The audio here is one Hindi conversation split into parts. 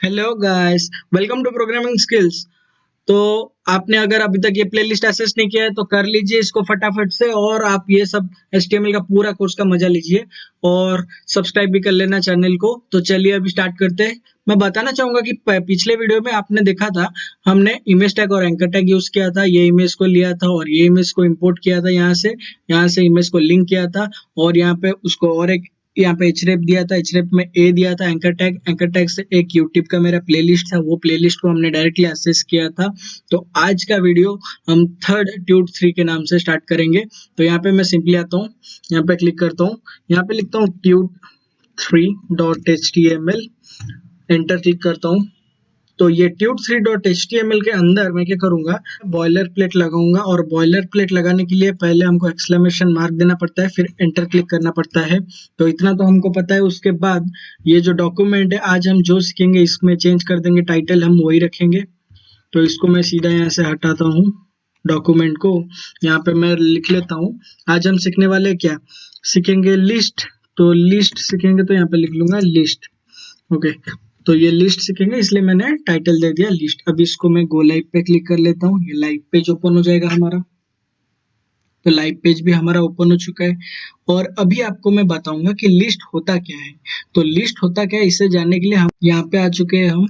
Hello guys, welcome to programming skills. तो आपने अगर अभी तक ये प्लेलिस्ट एक्सेस नहीं किया है तो कर लीजिए इसको फटाफट से, और आप ये सब HTML का पूरा कोर्स का मजा लीजिए और सब्सक्राइब भी कर लेना चैनल को। तो चलिए अभी स्टार्ट करते हैं। मैं बताना चाहूंगा कि पिछले वीडियो में आपने देखा था, हमने इमेज टैग और एंकर टैग यूज किया था। ये इमेज को लिया था और ये इमेज को इंपोर्ट किया था यहाँ से इमेज को लिंक किया था, और यहाँ पे उसको और एक यहाँ पे href दिया था, href में a दिया था, एंकर टैग से एक यूट्यूब का मेरा प्लेलिस्ट था, वो प्लेलिस्ट को हमने डायरेक्टली एक्सेस किया था। तो आज का वीडियो हम थर्ड ट्यूट 3 के नाम से स्टार्ट करेंगे। तो यहाँ पे मैं सिंपली आता हूँ, यहाँ पे क्लिक करता हूँ, यहाँ पे लिखता हूँ tut3.html, एंटर क्लिक करता हूँ। तो ये tut3.html के अंदर मैं क्या करूंगा, बॉयलर प्लेट लगाऊंगा, और बॉयलर प्लेट लगाने के लिए पहले हमको एक्सक्लेमेशन मार्क देना पड़ता है, फिर एंटर क्लिक करना पड़ता है। तो इतना तो हमको पता है। उसके बाद ये जो डॉक्यूमेंट है, आज हम जो सीखेंगे इसमें चेंज कर देंगे, टाइटल हम वही रखेंगे। तो इसको मैं सीधा यहाँ से हटाता हूँ, डॉक्यूमेंट को यहाँ पे मैं लिख लेता हूँ। आज हम सीखने वाले क्या सीखेंगे, लिस्ट। तो लिस्ट सीखेंगे, तो यहाँ पे लिख लूंगा लिस्ट। ओके, तो ये लिस्ट सीखेंगे, इसलिए मैंने टाइटल दे दिया लिस्ट। अब इसको मैं गो लाइव पे क्लिक कर लेता हूँ, ये लाइव पेज ओपन हो जाएगा हमारा। तो लाइव पेज भी हमारा ओपन हो चुका है। और अभी आपको मैं बताऊंगा कि लिस्ट होता क्या है। तो लिस्ट होता क्या है, इसे जानने के लिए हम यहाँ पे आ चुके हैं हम,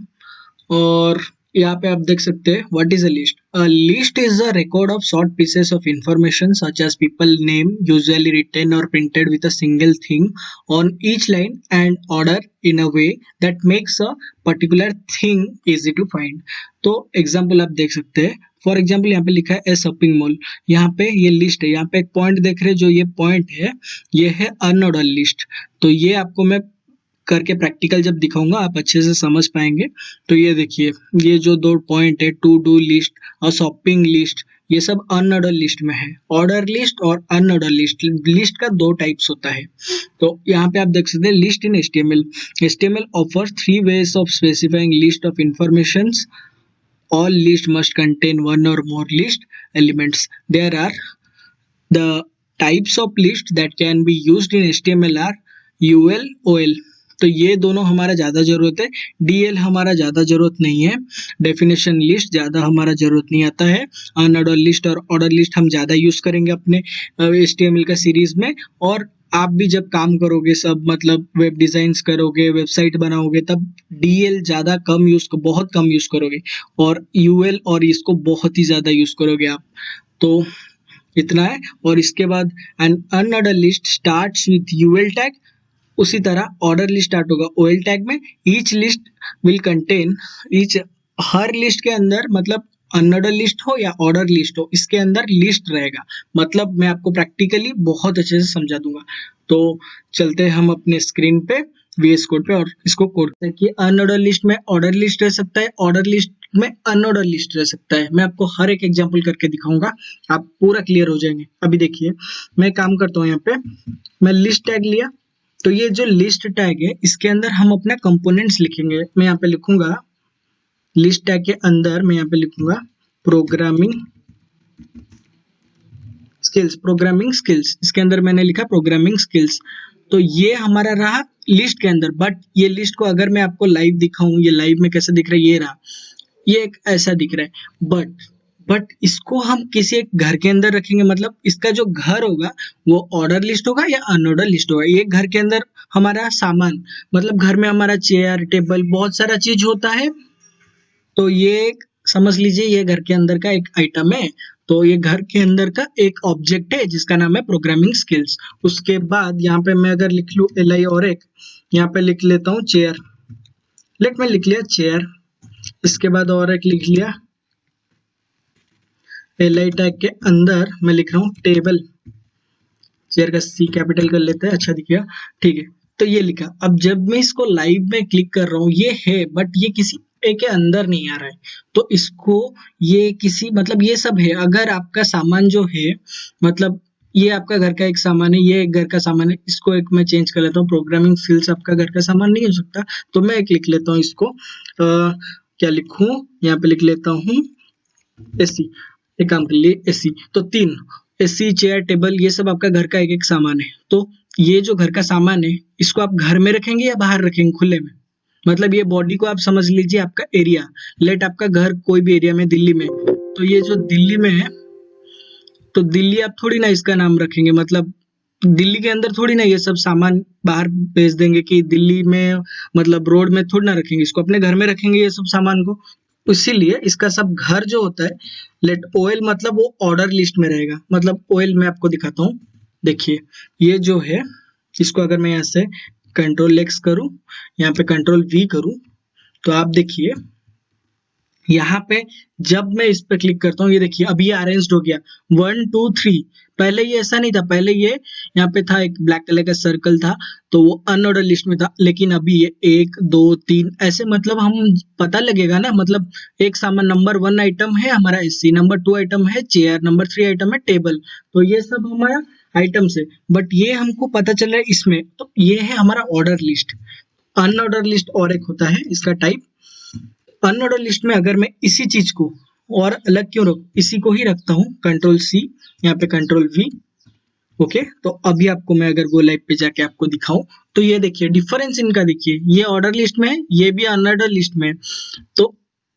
और यहाँ पे आप देख सकते हैं what is a list. A list is a record of short pieces of information such as people name, usually written or printed with a single thing on each line and order in a way that makes a particular thing easy to find। तो एग्जाम्पल आप देख सकते हैं। फॉर एग्जाम्पल यहाँ पे लिखा है ए शॉपिंग मॉल, यहाँ पे ये लिस्ट है, यहाँ पे एक पॉइंट देख रहे हैं, जो ये पॉइंट है ये है अनऑर्डर लिस्ट। तो ये आपको मैं करके प्रैक्टिकल जब दिखाऊंगा आप अच्छे से समझ पाएंगे। तो ये देखिए, ये जो दो पॉइंट है, टू डू लिस्ट और शॉपिंग लिस्ट, ये सब अनऑर्डर लिस्ट में है। ऑर्डर लिस्ट और अनऑर्डर लिस्ट, लिस्ट का दो टाइप्स होता है। तो यहाँ पे आप देख सकते हैं list in HTML offers 3 ways of specifying list of informations. All list must contain one or more list elements. There are the types of list that can be used in HTML are UL, OL। तो ये दोनों हमारा ज्यादा जरूरत है, DL हमारा ज्यादा जरूरत नहीं है, डेफिनेशन लिस्ट ज्यादा हमारा जरूरत नहीं आता है। अनऑर्डर लिस्ट और ऑर्डर लिस्ट हम ज्यादा यूज करेंगे अपने HTML का सीरीज में। और आप भी जब काम करोगे, सब मतलब वेब डिजाइन्स करोगे, वेबसाइट बनाओगे, तब DL ज्यादा कम यूज, बहुत कम यूज करोगे, और UL और इसको बहुत ही ज्यादा यूज करोगे आप। तो इतना है। और इसके बाद an unorder list starts with UL tag, उसी तरह ऑर्डर लिस्ट स्टार्ट होगा OL टैग में। Each list will contain, each हर लिस्ट के अंदर, मतलब अनऑर्डर लिस्ट हो या ऑर्डर लिस्ट हो, इसके अंदर लिस्ट रहेगा। मतलब मैं आपको प्रैक्टिकली बहुत अच्छे से समझा दूंगा। तो चलते हैं हम अपने स्क्रीन पे VS कोड पे और इसको कोड करते हैं कि अनऑर्डर लिस्ट में ऑर्डर लिस्ट रह सकता है, ऑर्डर लिस्ट में अनऑर्डर लिस्ट रह सकता है। मैं आपको हर एक एग्जांपल करके दिखाऊंगा, आप पूरा क्लियर हो जाएंगे। अभी देखिए, मैं काम करता हूँ, यहाँ पे मैं लिस्ट टैग लिया। तो ये जो लिस्ट टैग है, इसके अंदर हम अपना कंपोनेंट्स लिखेंगे। मैं यहाँ पे लिखूंगा लिस्ट टैग के अंदर, मैं यहाँ पे लिखूंगा प्रोग्रामिंग स्किल्स। इसके अंदर मैंने लिखा प्रोग्रामिंग स्किल्स। तो ये हमारा रहा लिस्ट के अंदर। बट ये लिस्ट को अगर मैं आपको लाइव दिखाऊं, ये लाइव में कैसे दिख रहा है, ये रहा, ये एक ऐसा दिख रहा है। बट इसको हम किसी एक घर के अंदर रखेंगे, मतलब इसका जो घर होगा वो ऑर्डर लिस्ट होगा या अनऑर्डर लिस्ट होगा। ये घर के अंदर हमारा सामान, मतलब घर में हमारा चेयर, टेबल, बहुत सारा चीज होता है। तो ये समझ लीजिए, ये घर के अंदर का एक आइटम है। तो ये घर के अंदर का एक ऑब्जेक्ट है जिसका नाम है प्रोग्रामिंग स्किल्स। उसके बाद यहाँ पे मैं अगर लिख लूँ LI, और एक यहाँ पे लिख लेता हूँ चेयर। मैं लिख लिया चेयर। इसके बाद और एक लिख लिया LI टैग के अंदर मैं लिख रहा हूँ टेबल। चेयर का C कैपिटल कर लेते हैं, अच्छा दिख गया, ठीक है। तो ये लिखा। अब जब मैं इसको लाइव में क्लिक कर रहा हूँ, ये है, बट ये किसी ए के अंदर नहीं आ रहा है। तो इसको ये किसी, मतलब ये सब है, अगर आपका सामान जो है, मतलब ये आपका घर का एक सामान है, ये एक घर का सामान है, इसको एक मैं चेंज कर लेता हूँ। प्रोग्रामिंग स्किल्स आपका घर का सामान नहीं हो सकता, तो मैं एक लिख लेता हूँ इसको। क्या लिखूं, यहाँ पे लिख लेता हूँ AC। एक काम कर लिए AC। तो 3 AC, चेयर, टेबल, ये सब आपका घर का एक एक सामान है। तो ये जो घर का सामान है, इसको आप घर में रखेंगे या बाहर रखेंगे खुले में, मतलब ये बॉडी को आप समझ लीजिए आपका एरिया। लेट आपका घर कोई भी एरिया में दिल्ली में, तो ये जो दिल्ली में है, तो दिल्ली आप थोड़ी ना इसका नाम रखेंगे, मतलब दिल्ली के अंदर थोड़ी ना ये सब सामान बाहर भेज देंगे कि दिल्ली में, मतलब रोड में थोड़ी ना रखेंगे इसको, अपने घर में रखेंगे ये सब सामान को। इसीलिए इसका सब घर जो होता है, लेट ओएल मतलब वो ऑर्डर लिस्ट में रहेगा। मतलब ओएल मैं आपको दिखाता हूँ, देखिए ये जो है, इसको अगर मैं यहाँ से कंट्रोल एक्स करूँ, यहाँ पे कंट्रोल वी करूँ, तो आप देखिए यहाँ पे जब मैं इस पे क्लिक करता हूँ, ये देखिए अभी ये अरेंज्ड हो गया 1 2 3। पहले ये ऐसा नहीं था, पहले ये यहाँ पे था एक ब्लैक कलर का सर्कल था, तो वो अनऑर्डर लिस्ट में था। लेकिन अभी ये 1 2 3 ऐसे, मतलब हम पता लगेगा ना, मतलब एक सामान नंबर 1 आइटम है हमारा एसी, नंबर 2 आइटम है चेयर, नंबर 3 आइटम है टेबल, तो ये सब हमारा आइटम है। बट ये हमको पता चल रहा है इसमें, तो ये है हमारा ऑर्डर लिस्ट। अनऑर्डर लिस्ट और एक होता है इसका टाइप। अनऑर्डर लिस्ट में अगर मैं इसी चीज को और अलग क्यों रख, इसी को ही रखता हूँ, कंट्रोल सी, यहाँ पे कंट्रोल वी। ओके, तो अभी आपको मैं अगर गो लाइव पे जाके आपको दिखाऊं, तो ये देखिए डिफरेंस इनका, देखिए ये ऑर्डर लिस्ट में है, ये भी अनऑर्डर लिस्ट में है। तो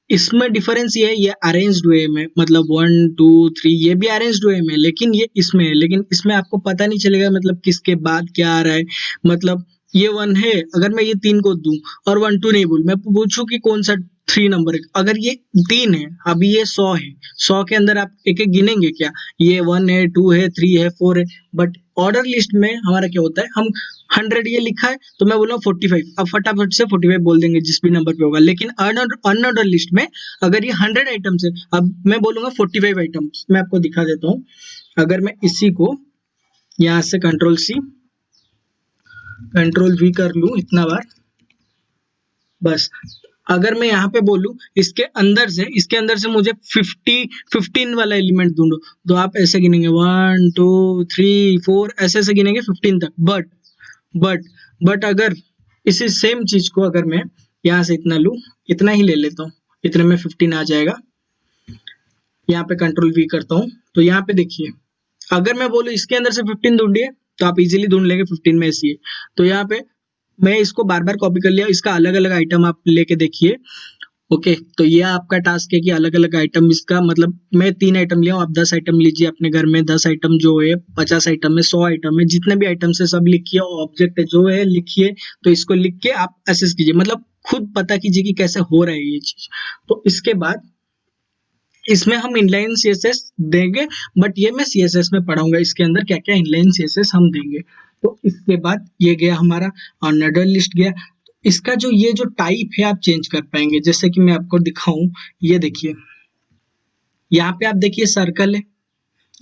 इसमें डिफरेंस ये है, ये अरेंज्ड वे में, मतलब 1 2 3 ये भी अरेंज्ड वे में, लेकिन ये इसमें है, लेकिन इसमें आपको पता नहीं चलेगा मतलब किसके बाद क्या आ रहा है। मतलब ये 1 है, अगर मैं ये 3 को दूं और 1 2 नहीं बोल, मैं पूछूं कि कौन सा 3 नंबर है, अगर ये 3 है, अभी ये 100 है, 100 के अंदर आप एक एक गिनेंगे क्या, ये 1 है 2 है 3 है 4 है। बट ऑर्डर लिस्ट में हमारा क्या होता है, हम 100 ये लिखा है तो मैं बोला 45, अब फटाफट से 45 बोल देंगे जिस भी नंबर पे होगा। लेकिन अनऑर्डर लिस्ट में अगर ये 100 आइटम्स है, अब मैं बोलूंगा 45 आइटम्स। मैं आपको दिखा देता हूँ, अगर मैं इसी को यहाँ से कंट्रोल सी कंट्रोल वी कर लूं इतना बार, बस अगर मैं यहाँ पे बोलूं इसके अंदर से मुझे 15 वाला एलिमेंट ढूंढो, तो आप ऐसे गिनेंगे 1 2 3 4, ऐसे ऐसे गिनेंगे 15 तक। बट बट अगर इसी सेम चीज को अगर मैं यहाँ से इतना लूं, इतना ही ले लेता हूँ, इतने में 15 आ जाएगा। यहाँ पे कंट्रोल वी करता हूँ, तो यहाँ पे देखिए अगर मैं बोलूँ इसके अंदर से 15 ढूंढिए, तो आप इजीली ढूंढ लेंगे 15 में ऐसी है। तो यहाँ पे मैं इसको बार बार कॉपी कर लिया, इसका अलग अलग आइटम आप लेके देखिए। ओके, तो ये आपका टास्क है कि अलग अलग आइटम, इसका मतलब मैं 3 आइटम लिया हूँ, आप 10 आइटम लीजिए अपने घर में। 10 आइटम जो है, 50 आइटम है, 100 आइटम है, जितने भी आइटम है सब लिखिए, ऑब्जेक्ट है जो है लिखिए। तो इसको लिख के आप असेस कीजिए, मतलब खुद पता कीजिए कि कैसे हो रहा है ये चीज। तो इसके बाद इसमें हम इनलाइन सीएसएस देंगे, बट ये मैं सीएसएस में पढ़ाऊंगा इसके अंदर क्या क्या इनलाइन सीएसएस हम देंगे। तो इसके बाद ये गया हमारा ऑर्डर लिस्ट गया। तो इसका जो ये जो टाइप है आप चेंज कर पाएंगे, जैसे कि मैं आपको दिखाऊं, ये देखिए यहाँ पे आप देखिए सर्कल है,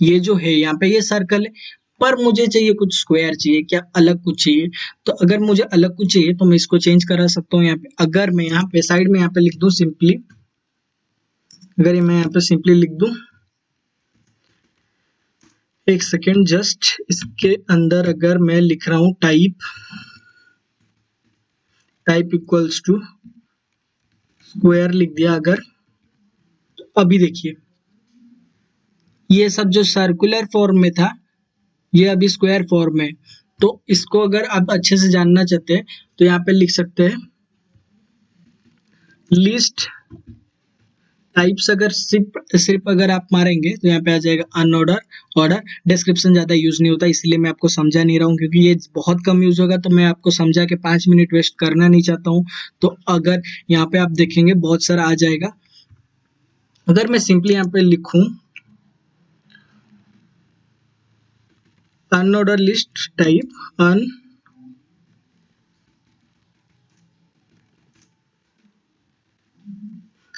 ये जो है यहाँ पे ये सर्कल है, पर मुझे चाहिए कुछ स्क्वायर चाहिए, क्या अलग कुछ चाहिए। तो अगर मुझे अलग कुछ चाहिए तो मैं इसको चेंज करा सकता हूँ। यहाँ पे अगर मैं यहाँ पे साइड में यहाँ पे लिख दूं सिंपली, अगर ये मैं यहाँ पे सिंपली लिख दूं, एक सेकेंड जस्ट, इसके अंदर अगर मैं लिख रहा हूं टाइप इक्वल्स टू स्क्वायर लिख दिया अगर, तो अभी देखिए ये सब जो सर्कुलर फॉर्म में था ये अभी स्क्वायर फॉर्म में। तो इसको अगर आप अच्छे से जानना चाहते हैं तो यहाँ पे लिख सकते हैं लिस्ट टाइप्स। अगर सिर्फ अगर आप मारेंगे तो यहाँ पे आ जाएगा अनऑर्डर, ऑर्डर। डिस्क्रिप्शन ज्यादा यूज नहीं होता, इसलिए मैं आपको समझा नहीं रहा हूँ, क्योंकि ये बहुत कम यूज होगा, तो मैं आपको समझा के 5 मिनट वेस्ट करना नहीं चाहता हूँ। तो अगर यहाँ पे आप देखेंगे बहुत सारा आ जाएगा। अगर मैं सिंपली यहाँ पे लिखूं unorder list type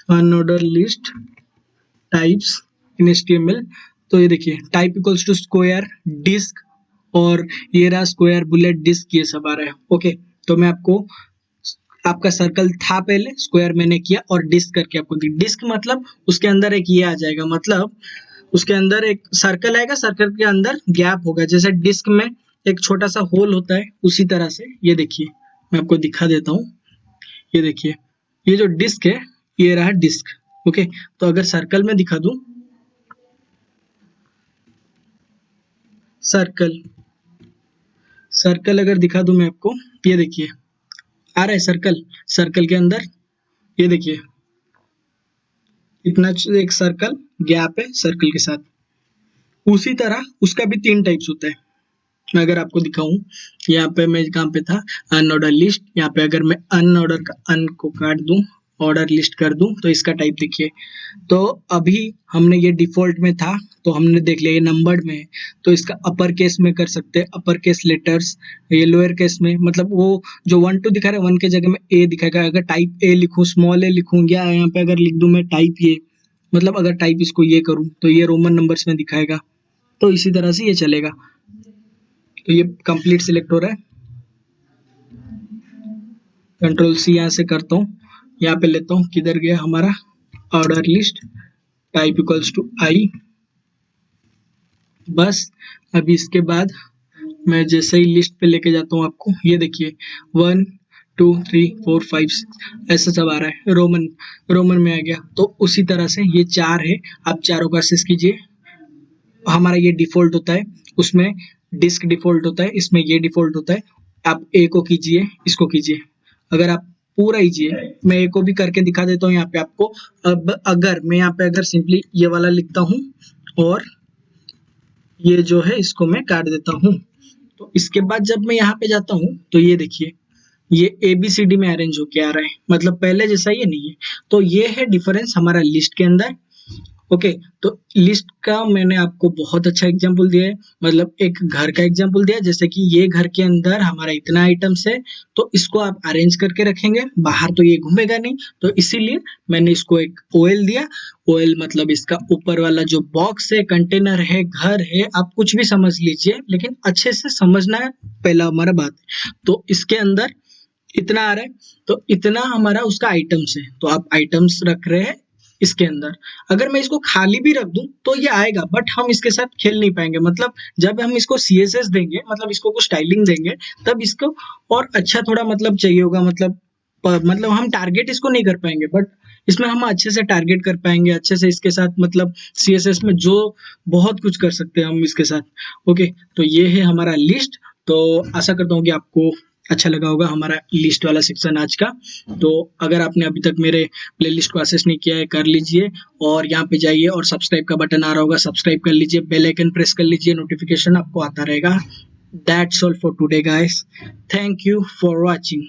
unorder list types in HTML, तो ये देखिए type equals to square, disc, और ये रहा स्क्वायर, बुलेट, डिस्क, ये सब आ रहा है। ओके, तो मैं आपको, आपका सर्कल था पहले, स्क्वायर मैंने किया और डिस्क करके आपको दी। डिस्क मतलब उसके अंदर एक ये आ जाएगा, मतलब उसके अंदर एक सर्कल आएगा, सर्कल के अंदर गैप होगा, जैसे डिस्क में एक छोटा सा होल होता है, उसी तरह से ये देखिए मैं आपको दिखा देता हूँ। ये देखिए ये जो डिस्क है ये रहा डिस्क। ओके, तो अगर सर्कल में दिखा दूं, सर्कल सर्कल अगर दिखा दूं मैं आपको, ये देखिए आ रहा है सर्कल, सर्कल के अंदर ये देखिए इतना एक सर्कल गैप है सर्कल के साथ। उसी तरह उसका भी 3 टाइप्स होता है। मैं अगर आपको दिखाऊं, यहाँ पे मैं कहाँ पे था, अनऑर्डर लिस्ट, यहाँ पे अगर मैं अनऑर्डर का अन को काट दूं, ऑर्डर लिस्ट कर दूं, तो इसका टाइप देखिए। तो अभी हमने ये डिफॉल्ट में था, तो हमने देख लिया ये नंबर्ड में है, तो इसका अपर केस में कर सकते हैं, अपर केस लेटर्स, ये लोअर केस में, मतलब वो जो 1 2 दिखा रहा है 1 के जगह में ए दिखाएगा। अगर टाइप ए लिखूं, स्मॉल ए लिखूं, या यहाँ पे अगर लिख दूं मैं टाइप ये, मतलब अगर टाइप इसको ये करूं तो ये रोमन नंबर्स में दिखाएगा। तो इसी तरह से ये चलेगा। तो ये कंप्लीट सिलेक्ट हो रहा है, कंट्रोल सी यहाँ से करता हूँ, यहाँ पे लेता हूँ, किधर गया हमारा order list, type equals to I. बस अभी इसके बाद मैं जैसे ही लिस्ट पे लेके जाता हूँ आपको, ये देखिए 1 2 3 4 5 6 ऐसा सब आ रहा है, रोमन में आ गया। तो उसी तरह से ये 4 है, आप चारों का एक्सेस कीजिए। हमारा ये डिफॉल्ट होता है, उसमें डिस्क डिफॉल्ट होता है, इसमें ये डिफॉल्ट होता है। आप ए को कीजिए, इसको कीजिए, अगर आप पूरा कीजिए। मैं ए को भी करके दिखा देता हूँ यहाँ पे आपको। अब अगर मैं यहाँ पे अगर सिंपली ये वाला लिखता हूँ और ये जो है इसको मैं काट देता हूँ, तो इसके बाद जब मैं यहाँ पे जाता हूँ तो ये देखिए ये ABCD में अरेंज होके आ रहा है, मतलब पहले जैसा ये नहीं है। तो ये है डिफरेंस हमारा लिस्ट के अंदर। ओके, तो लिस्ट का मैंने आपको बहुत अच्छा एग्जांपल दिया है, मतलब एक घर का एग्जांपल दिया, जैसे कि ये घर के अंदर हमारा इतना आइटम्स है, तो इसको आप अरेंज करके रखेंगे, बाहर तो ये घूमेगा नहीं, तो इसीलिए मैंने इसको एक OL दिया। OL मतलब इसका ऊपर वाला जो बॉक्स है, कंटेनर है, घर है, आप कुछ भी समझ लीजिए, लेकिन अच्छे से समझना है पहला हमारा बात। तो इसके अंदर इतना आ रहा है, तो इतना हमारा उसका आइटम्स है, तो आप आइटम्स रख रहे हैं इसके अंदर। अगर मैं इसको खाली भी रख दूं तो ये आएगा, बट हम इसके साथ खेल नहीं पाएंगे। मतलब जब हम इसको CSS देंगे, मतलब इसको कुछ स्टाइलिंग देंगे, तब इसको और अच्छा थोड़ा मतलब चाहिए होगा, मतलब हम टारगेट इसको नहीं कर पाएंगे, बट इसमें हम अच्छे से टारगेट कर पाएंगे, अच्छे से इसके साथ, मतलब CSS में जो बहुत कुछ कर सकते हैं हम इसके साथ। ओके, तो ये है हमारा लिस्ट। तो आशा करता हूँ कि आपको अच्छा लगा होगा हमारा लिस्ट वाला सेक्शन आज का। तो अगर आपने अभी तक मेरे प्लेलिस्ट को एक्सेस नहीं किया है, कर लीजिए, और यहाँ पे जाइए और सब्सक्राइब का बटन आ रहा होगा, सब्सक्राइब कर लीजिए, बेल आइकन प्रेस कर लीजिए, नोटिफिकेशन आपको आता रहेगा। That's all for today guys, thank you for watching.